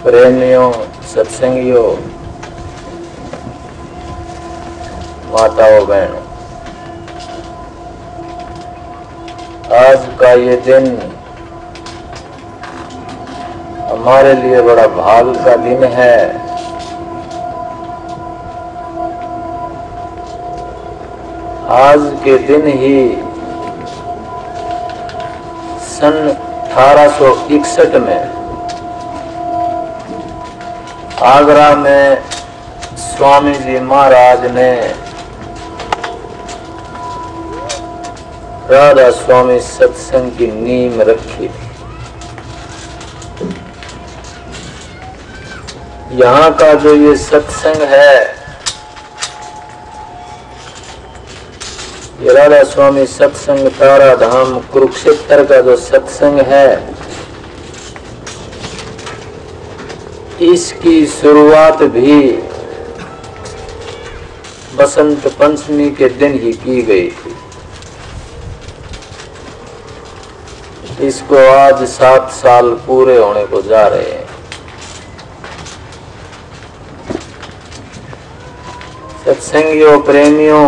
प्रेमियों, सत्संगियों, माताओं, बहनों, आज का ये दिन हमारे लिए बड़ा भाग का दिन है। आज के दिन ही सन 1861 में आगरा में स्वामी जी महाराज ने राधा स्वामी सत्संग की नींव रखी थी। यहाँ का जो ये सत्संग है, ये राधा स्वामी सत्संग तारा धाम कुरुक्षेत्र का जो सत्संग है, इसकी शुरुआत भी बसंत पंचमी के दिन ही की गई थी। इसको आज 7 साल पूरे होने को जा रहे हैं। सत्संगियों, प्रेमियों,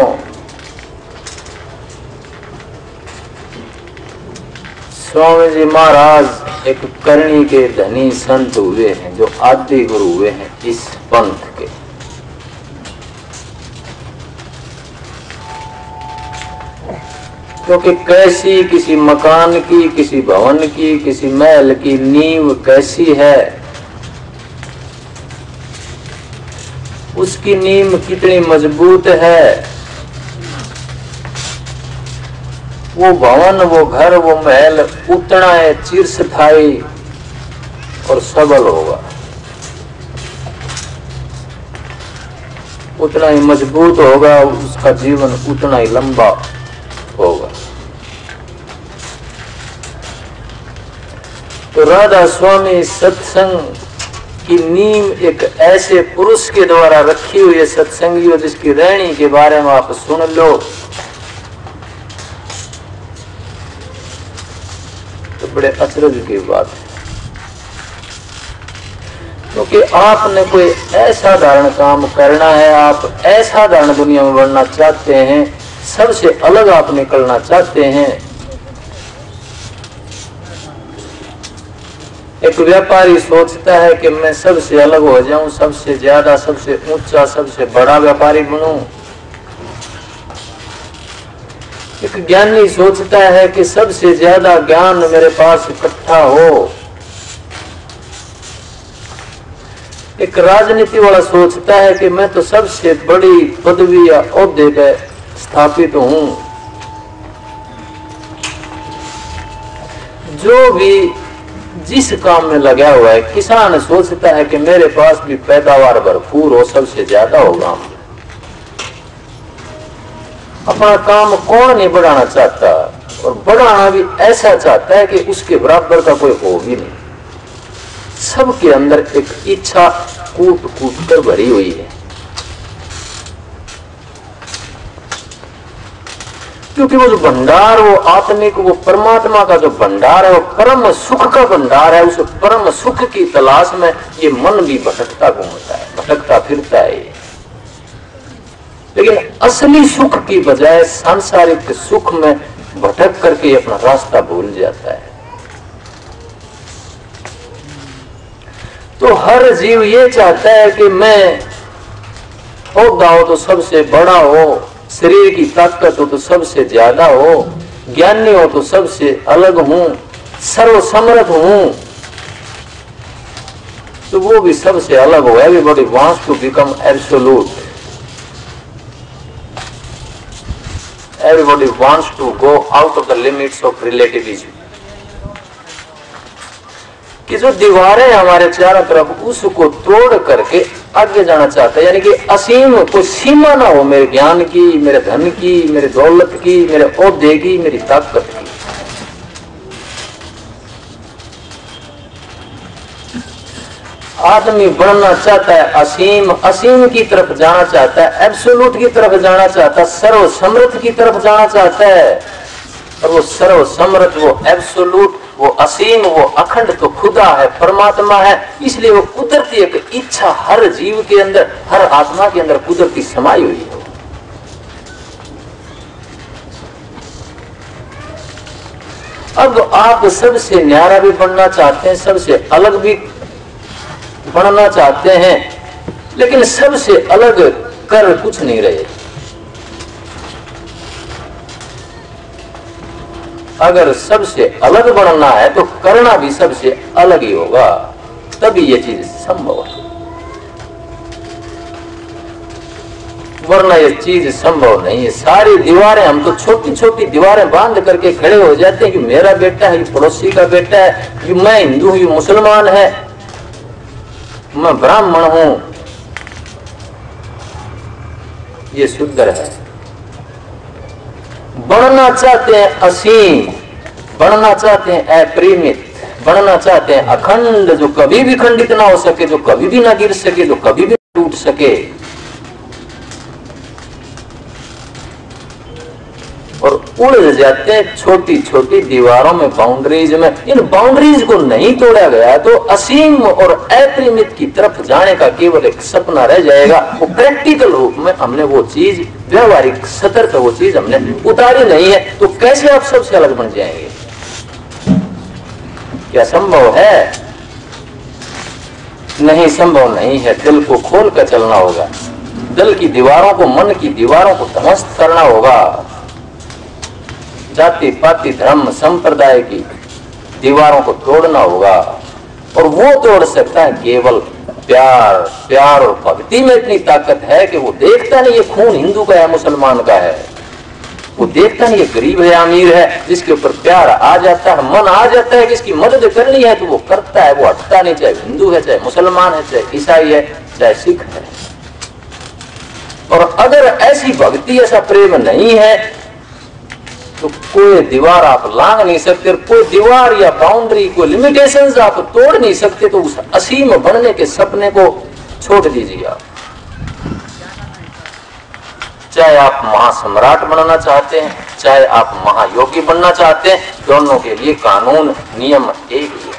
स्वामी जी महाराज एक करनी के धनी संत हुए हैं, जो आदि गुरु हुए हैं इस पंथ के। क्योंकि कैसी किसी मकान की, किसी भवन की, किसी महल की नींव कैसी है, उसकी नींव कितनी मजबूत है, वो भवन, वो घर, वो महल उतना है चिरस्थायी और सबल होगा, उतना ही मजबूत होगा, उसका जीवन उतना ही लंबा होगा। तो राधा स्वामी सत्संग की नींव एक ऐसे पुरुष के द्वारा रखी हुई है सत्संगियों, जिसकी रहनी के बारे में आप सुन लो तो बड़े अचरज की बात है। क्योंकि आपने कोई ऐसा धारण काम करना है, आप ऐसा धारण दुनिया में बढ़ना चाहते हैं, सबसे अलग आप निकलना चाहते हैं। एक व्यापारी सोचता है कि मैं सबसे अलग हो जाऊं, सबसे ज्यादा, सबसे ऊंचा, सबसे बड़ा व्यापारी बनूं। एक ज्ञानी सोचता है कि सबसे ज्यादा ज्ञान मेरे पास इकट्ठा हो। एक राजनीति वाला सोचता है कि मैं तो सबसे बड़ी पदवी या ओहदे पे स्थापित हूं। जो भी जिस काम में लगा हुआ है, किसान सोचता है कि मेरे पास भी पैदावार भरपूर हो, सबसे ज्यादा होगा। अपना काम कौन नहीं बढ़ाना चाहता, और बढ़ाना भी ऐसा चाहता है कि उसके बराबर का कोई हो भी नहीं। सबके अंदर एक इच्छा कूट कूट कर भरी हुई है, क्योंकि वो जो भंडार, वो आत्मिक, वो परमात्मा का जो भंडार है, वो परम सुख का भंडार है। उस परम सुख की तलाश में ये मन भी भटकता घूमता है, भटकता फिरता है। लेकिन असली सुख की बजाय सांसारिक सुख में भटक करके अपना रास्ता भूल जाता है। तो हर जीव ये चाहता है कि मैं ओहदा हो तो सबसे बड़ा हो, शरीर की ताकत हो तो सबसे ज्यादा हो, ज्ञानी हो तो सबसे अलग हूं, सर्वसमर्थ हूं। तो वो भी सबसे अलग हो। Everybody wants to become absolute. Everybody wants to go out of the limits of relativism. कि जो दीवारें हमारे चारों तरफ, उसको तोड़ करके आगे जाना चाहता है। यानी कि असीम कोई सीमा ना हो मेरे ज्ञान की, मेरे धन की, मेरे दौलत की, मेरे ओहदे की, मेरी ताकत की। आदमी बढ़ना चाहता है असीम, असीम की तरफ जाना चाहता है, एब्सोल्यूट की तरफ जाना चाहता है, सर्व समर्थ की तरफ जाना चाहता है। और वो सर्व समर्थ, वो एब्सोल्यूट, वो असीम, वो अखंड तो खुदा है, परमात्मा है। इसलिए वो कुदरती एक इच्छा हर जीव के अंदर, हर आत्मा के अंदर कुदरती समाई हुई है। अब आप सबसे न्यारा भी बनना चाहते हैं, सबसे अलग भी बनना चाहते हैं, लेकिन सबसे अलग कर कुछ नहीं रहे। अगर सबसे अलग बनना है तो करना भी सबसे अलग ही होगा, तभी ये चीज संभव है, वरना ये चीज संभव नहीं है। सारी दीवारें, हम तो छोटी छोटी दीवारें बांध करके खड़े हो जाते हैं कि मेरा बेटा है, ये पड़ोसी का बेटा है, ये मैं हिंदू हूं, ये मुसलमान है, मैं ब्राह्मण हूं, ये शूद्र है। बनना चाहते हैं असीम, बनना चाहते हैं अपरिमित, बनना चाहते हैं अखंड, जो कभी भी खंडित ना हो सके, जो कभी भी ना गिर सके, जो कभी भी टूट सके, और उलझ जाते हैं छोटी छोटी दीवारों में, बाउंड्रीज में। इन बाउंड्रीज को नहीं तोड़ा गया तो असीम और अपरिमित की तरफ जाने का केवल एक सपना रह जाएगा। वो प्रैक्टिकल रूप में हमने वो चीज, व्यवहारिक सतर पर वो चीज हमने उतारी नहीं है, तो कैसे आप सबसे अलग बन जाएंगे? क्या संभव है? नहीं, संभव नहीं है। दिल को खोल कर चलना होगा, दिल की दीवारों को, मन की दीवारों को ध्वस्त करना होगा। जाति पाति धर्म संप्रदाय की दीवारों को तोड़ना होगा, और वो तोड़ सकता है केवल प्यार। प्यार और भक्ति में इतनी ताकत है कि वो देखता नहीं ये खून हिंदू का है, मुसलमान का है, वो देखता नहीं ये गरीब है, अमीर है, जिसके ऊपर प्यार आ जाता है, मन आ जाता है कि इसकी मदद करनी है तो वो करता है, वो हटता नहीं, चाहे हिंदू है, चाहे मुसलमान है, चाहे ईसाई है, चाहे सिख है। और अगर ऐसी भक्ति, ऐसा प्रेम नहीं है तो कोई दीवार आप लांग नहीं सकते, कोई दीवार या बाउंड्री, कोई लिमिटेशंस आप तोड़ नहीं सकते। तो उस असीम बनने के सपने को छोड़ दीजिए आप। चाहे आप महासम्राट बनना चाहते हैं, चाहे आप महायोगी बनना चाहते हैं, दोनों के लिए कानून, नियम एक ही है।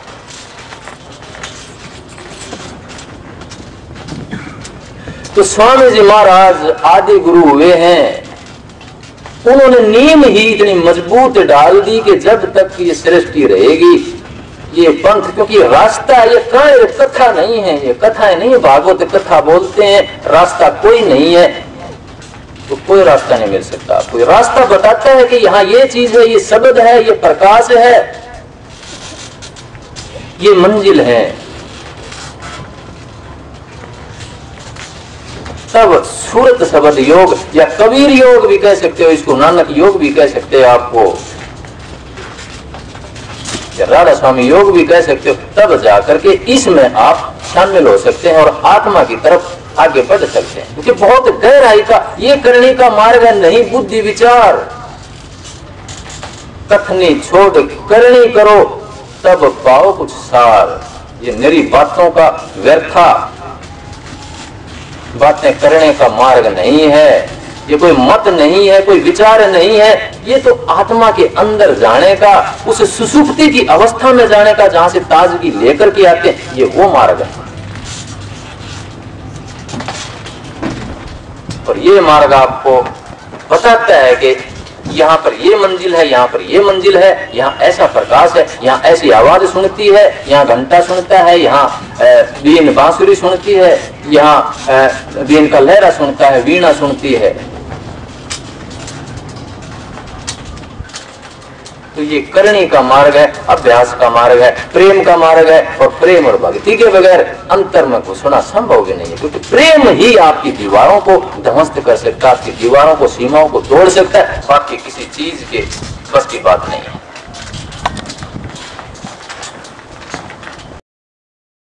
तो स्वामी जी महाराज आदि गुरु हुए हैं, उन्होंने नींव ही इतनी मजबूत डाल दी कि जब तक ये सृष्टि रहेगी, ये पंथ, क्योंकि रास्ता, ये कथा नहीं है, ये कथाएं नहीं, भागवत कथा बोलते हैं, रास्ता कोई नहीं है, तो कोई रास्ता नहीं मिल सकता। कोई रास्ता बताता है कि यहाँ ये चीज है, ये शब्द है, ये प्रकाश है, ये मंजिल है, तब सूरत शब्द योग या कबीर योग भी कह सकते हो इसको, नानक योग भी कह सकते हो आपको, या राधा स्वामी योग भी कह सकते हो। तब जाकर के इसमें आप शामिल हो सकते हैं और आत्मा की तरफ आगे बढ़ सकते हैं, क्योंकि बहुत गहराई का ये करने का मार्ग है, नहीं बुद्धि विचार, कथनी छोड़ करनी करो, तब पाओ कुछ सार। ये मेरी बातों का व्यर्था बातें करने का मार्ग नहीं है, ये कोई मत नहीं है, कोई विचार नहीं है, ये तो आत्मा के अंदर जाने का, उस सुसुप्ति की अवस्था में जाने का, जहां से ताजगी लेकर के आते हैं, ये वो मार्ग है। और ये मार्ग आपको बताता है कि यहाँ पर ये मंजिल है, यहाँ पर ये मंजिल है, यहाँ ऐसा प्रकाश है, यहाँ ऐसी आवाज सुनती है, यहाँ घंटा सुनता है, यहाँ बीन बांसुरी सुनती है, यहाँ बीन का लहरा सुनता है, वीणा सुनती है। तो ये करने का मार्ग है, अभ्यास का मार्ग है, प्रेम का मार्ग है, और प्रेम और भक्ति के बगैर अंतर में घुसना संभव भी नहीं है, क्योंकि प्रेम ही आपकी दीवारों को ध्वस्त कर सकता है, आपकी दीवारों को, सीमाओं को तोड़ सकता है, बाकी किसी चीज के बस की बात नहीं है।